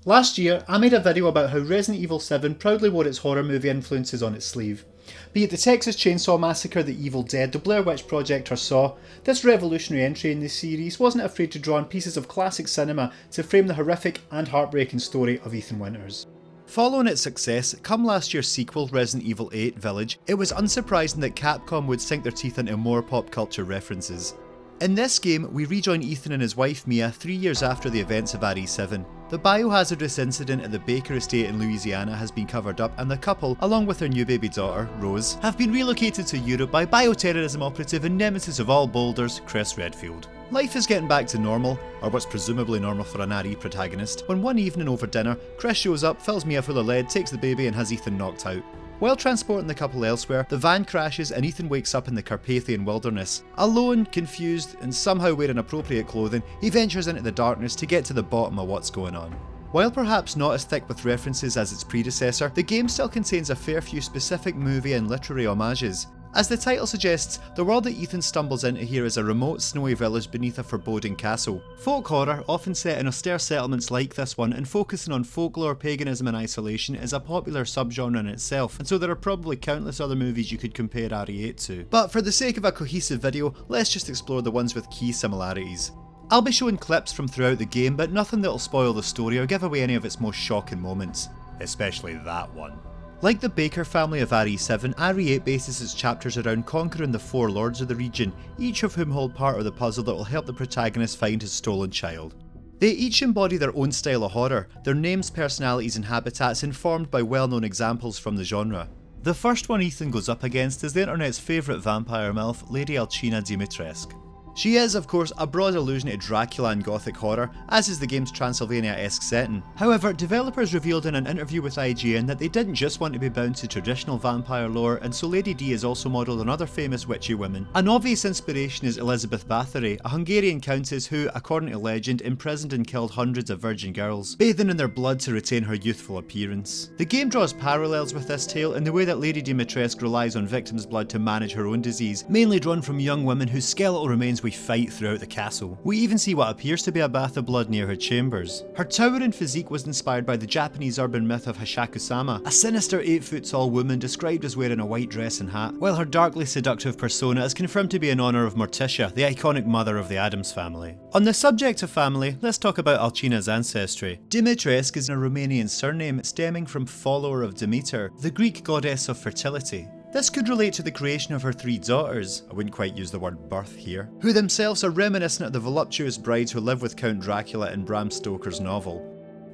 Last year, I made a video about how Resident Evil 7 proudly wore its horror movie influences on its sleeve. Be it the Texas Chainsaw Massacre, The Evil Dead, The Blair Witch Project or Saw, this revolutionary entry in the series wasn't afraid to draw on pieces of classic cinema to frame the horrific and heartbreaking story of Ethan Winters. Following its success, come last year's sequel, Resident Evil 8 Village, it was unsurprising that Capcom would sink their teeth into more pop culture references. In this game, we rejoin Ethan and his wife Mia 3 years after the events of RE7. The biohazardous incident at the Baker estate in Louisiana has been covered up, and the couple, along with their new baby daughter, Rose, have been relocated to Europe by bioterrorism operative and nemesis of all boulders, Chris Redfield. Life is getting back to normal, or what's presumably normal for an RE protagonist, when one evening over dinner, Chris shows up, fills Mia full of lead, takes the baby and has Ethan knocked out. While transporting the couple elsewhere, the van crashes and Ethan wakes up in the Carpathian wilderness. Alone, confused, and somehow wearing appropriate clothing, he ventures into the darkness to get to the bottom of what's going on. While perhaps not as thick with references as its predecessor, the game still contains a fair few specific movie and literary homages. As the title suggests, the world that Ethan stumbles into here is a remote, snowy village beneath a foreboding castle. Folk horror, often set in austere settlements like this one and focusing on folklore, paganism and isolation, is a popular subgenre in itself, and so there are probably countless other movies you could compare RE8 to. But for the sake of a cohesive video, let's just explore the ones with key similarities. I'll be showing clips from throughout the game, but nothing that'll spoil the story or give away any of its most shocking moments. Especially that one. Like the Baker family of RE7, RE8 bases its chapters around conquering the 4 lords of the region, each of whom hold part of the puzzle that will help the protagonist find his stolen child. They each embody their own style of horror, their names, personalities and habitats informed by well-known examples from the genre. The first one Ethan goes up against is the internet's favourite vampire MILF, Lady Alcina Dimitrescu. She is, of course, a broad allusion to Dracula and Gothic horror, as is the game's Transylvania-esque setting. However, developers revealed in an interview with IGN that they didn't just want to be bound to traditional vampire lore, and so Lady D is also modelled on other famous witchy women. An obvious inspiration is Elizabeth Bathory, a Hungarian countess who, according to legend, imprisoned and killed hundreds of virgin girls, bathing in their blood to retain her youthful appearance. The game draws parallels with this tale in the way that Lady Dimitrescu relies on victims' blood to manage her own disease, mainly drawn from young women whose skeletal remains we fight throughout the castle. We even see what appears to be a bath of blood near her chambers. Her towering physique was inspired by the Japanese urban myth of Hashaku-sama, a sinister 8-foot tall woman described as wearing a white dress and hat, while her darkly seductive persona is confirmed to be in honour of Morticia, the iconic mother of the Addams family. On the subject of family, let's talk about Alcina's ancestry. Dimitrescu is a Romanian surname stemming from follower of Demeter, the Greek goddess of fertility. This could relate to the creation of her 3 daughters, I wouldn't quite use the word birth here, who themselves are reminiscent of the voluptuous brides who live with Count Dracula in Bram Stoker's novel.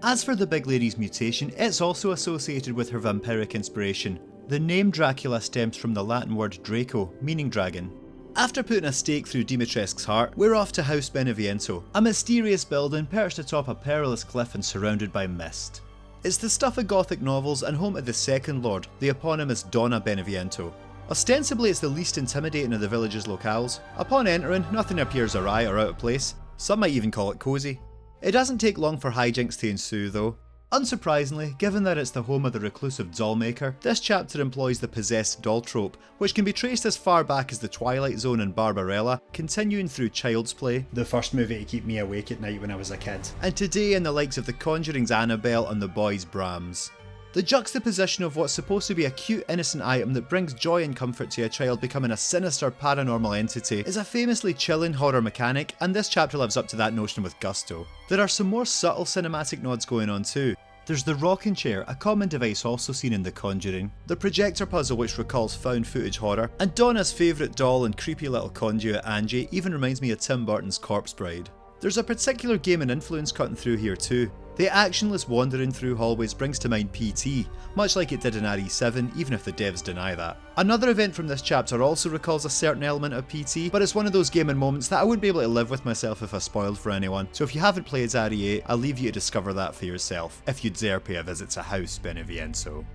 As for the big lady's mutation, it's also associated with her vampiric inspiration. The name Dracula stems from the Latin word Draco, meaning dragon. After putting a stake through Dimitrescu's heart, we're off to House Beneviento, a mysterious building perched atop a perilous cliff and surrounded by mist. It's the stuff of Gothic novels and home to the second lord, the eponymous Donna Beneviento. Ostensibly it's the least intimidating of the village's locales. Upon entering, nothing appears awry or out of place. Some might even call it cosy. It doesn't take long for hijinks to ensue though. Unsurprisingly, given that it's the home of the reclusive doll maker, this chapter employs the possessed doll trope, which can be traced as far back as the Twilight Zone and Barbarella, continuing through Child's Play, the first movie to keep me awake at night when I was a kid, and today in the likes of The Conjuring's Annabelle and The Boys Brahms. The juxtaposition of what's supposed to be a cute innocent item that brings joy and comfort to a child becoming a sinister paranormal entity is a famously chilling horror mechanic, and this chapter lives up to that notion with gusto. There are some more subtle cinematic nods going on too. There's the rocking chair, a common device also seen in The Conjuring, the projector puzzle which recalls found footage horror, and Donna's favourite doll and creepy little conduit Angie even reminds me of Tim Burton's Corpse Bride. There's a particular gaming influence cutting through here too. The actionless wandering through hallways brings to mind PT, much like it did in RE7, even if the devs deny that. Another event from this chapter also recalls a certain element of PT, but it's one of those gaming moments that I wouldn't be able to live with myself if I spoiled for anyone, so if you haven't played RE8, I'll leave you to discover that for yourself, if you dare pay a visit to House Beneviento.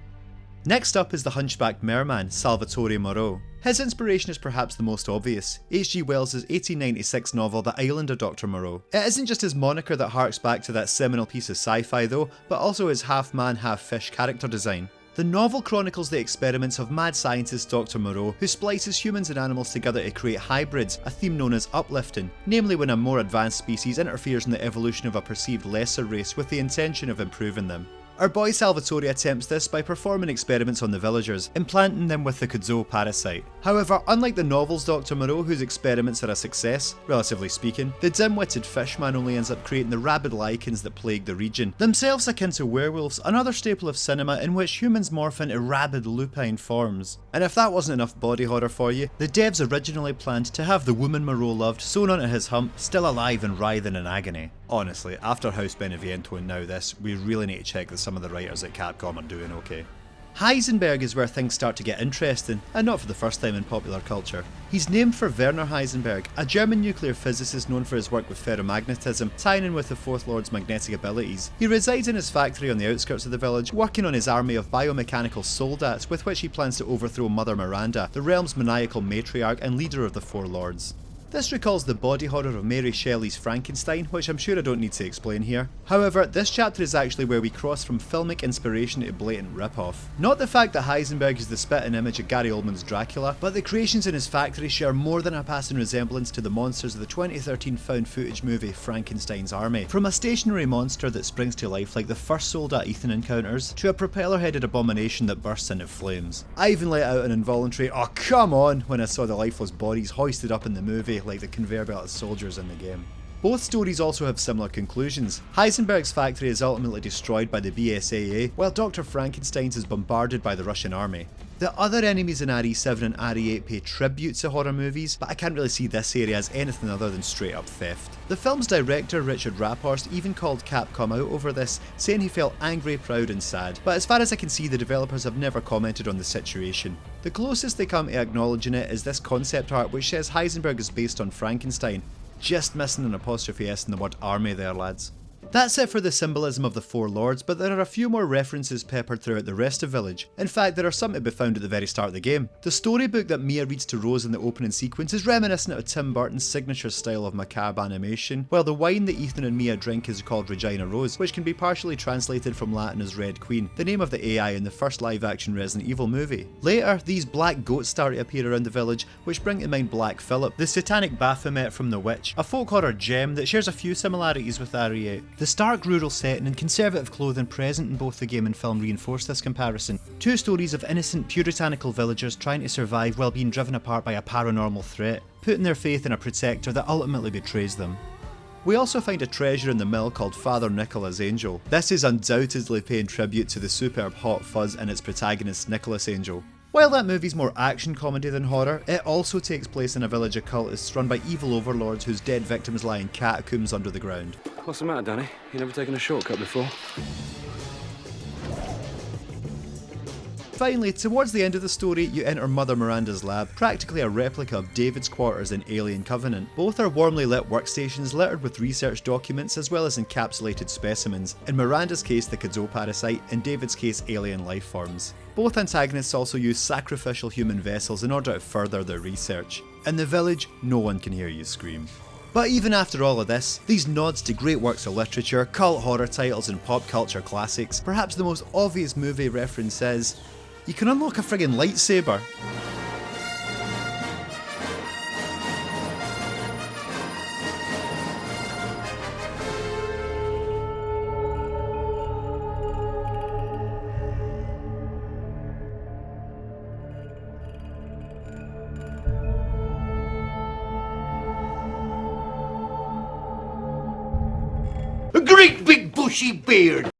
Next up is the hunchbacked merman, Salvatore Moreau. His inspiration is perhaps the most obvious, H.G. Wells' 1896 novel The Island of Dr. Moreau. It isn't just his moniker that harks back to that seminal piece of sci-fi though, but also his half-man, half-fish character design. The The novel chronicles the experiments of mad scientist Dr. Moreau, who splices humans and animals together to create hybrids, a theme known as uplifting, namely when a more advanced species interferes in the evolution of a perceived lesser race with the intention of improving them. Our boy Salvatore attempts this by performing experiments on the villagers, implanting them with the Kudzo parasite. However, unlike the novel's Dr. Moreau, whose experiments are a success, relatively speaking, the dim-witted fishman only ends up creating the rabid lichens that plague the region, themselves akin to werewolves, another staple of cinema in which humans morph into rabid lupine forms. And if that wasn't enough body horror for you, the devs originally planned to have the woman Moreau loved sewn onto his hump, still alive and writhing in agony. Honestly, after House Beneviento and now this, we really need to check that some of the writers at Capcom are doing okay. Heisenberg is where things start to get interesting, and not for the first time in popular culture. He's named for Werner Heisenberg, a German nuclear physicist known for his work with ferromagnetism, tying in with the Fourth Lord's magnetic abilities. He resides in his factory on the outskirts of the village, working on his army of biomechanical soldats with which he plans to overthrow Mother Miranda, the realm's maniacal matriarch and leader of the Four Lords. This recalls the body horror of Mary Shelley's Frankenstein, which I'm sure I don't need to explain here. However, this chapter is actually where we cross from filmic inspiration to blatant rip-off. Not the fact that Heisenberg is the spitting image of Gary Oldman's Dracula, but the creations in his factory share more than a passing resemblance to the monsters of the 2013 found footage movie Frankenstein's Army. From a stationary monster that springs to life like the first soldat Ethan encounters, to a propeller-headed abomination that bursts into flames. I even let out an involuntary "oh come on" when I saw the lifeless bodies hoisted up in the movie like the conveyor belt of soldiers in the game. Both stories also have similar conclusions. Heisenberg's factory is ultimately destroyed by the BSAA, while Dr. Frankenstein's is bombarded by the Russian army. The other enemies in RE7 and RE8 pay tribute to horror movies, but I can't really see this area as anything other than straight up theft. The film's director, Richard Raphorst, even called Capcom out over this, saying he felt angry, proud and sad, but as far as I can see the developers have never commented on the situation. The closest they come to acknowledging it is this concept art which says Heisenberg is based on Frankenstein, just missing an apostrophe S in the word army there lads. That's it for the symbolism of the Four Lords, but there are a few more references peppered throughout the rest of Village. In fact, there are some to be found at the very start of the game. The storybook that Mia reads to Rose in the opening sequence is reminiscent of Tim Burton's signature style of macabre animation, while the wine that Ethan and Mia drink is called Regina Rose, which can be partially translated from Latin as Red Queen, the name of the AI in the first live-action Resident Evil movie. Later, these black goats start to appear around the village, which bring to mind Black Phillip, the satanic Baphomet from The Witch, a folk horror gem that shares a few similarities with RE8. The stark rural setting and conservative clothing present in both the game and film reinforce this comparison. Two stories of innocent puritanical villagers trying to survive while being driven apart by a paranormal threat, putting their faith in a protector that ultimately betrays them. We also find a treasure in the mill called Father Nicola's Angel. This is undoubtedly paying tribute to the superb Hot Fuzz and its protagonist Nicholas Angel. While that movie's more action comedy than horror, it also takes place in a village of cultists run by evil overlords whose dead victims lie in catacombs under the ground. What's the matter, Danny? You never taken a shortcut before? Finally, towards the end of the story, you enter Mother Miranda's lab, practically a replica of David's quarters in Alien Covenant. Both are warmly lit workstations littered with research documents as well as encapsulated specimens, in Miranda's case the Kudzo parasite, in David's case alien life forms. Both antagonists also use sacrificial human vessels in order to further their research. In the village, no one can hear you scream. But even after all of this, these nods to great works of literature, cult horror titles and pop culture classics, perhaps the most obvious movie reference is, you can unlock a friggin' lightsaber. A great big bushy beard!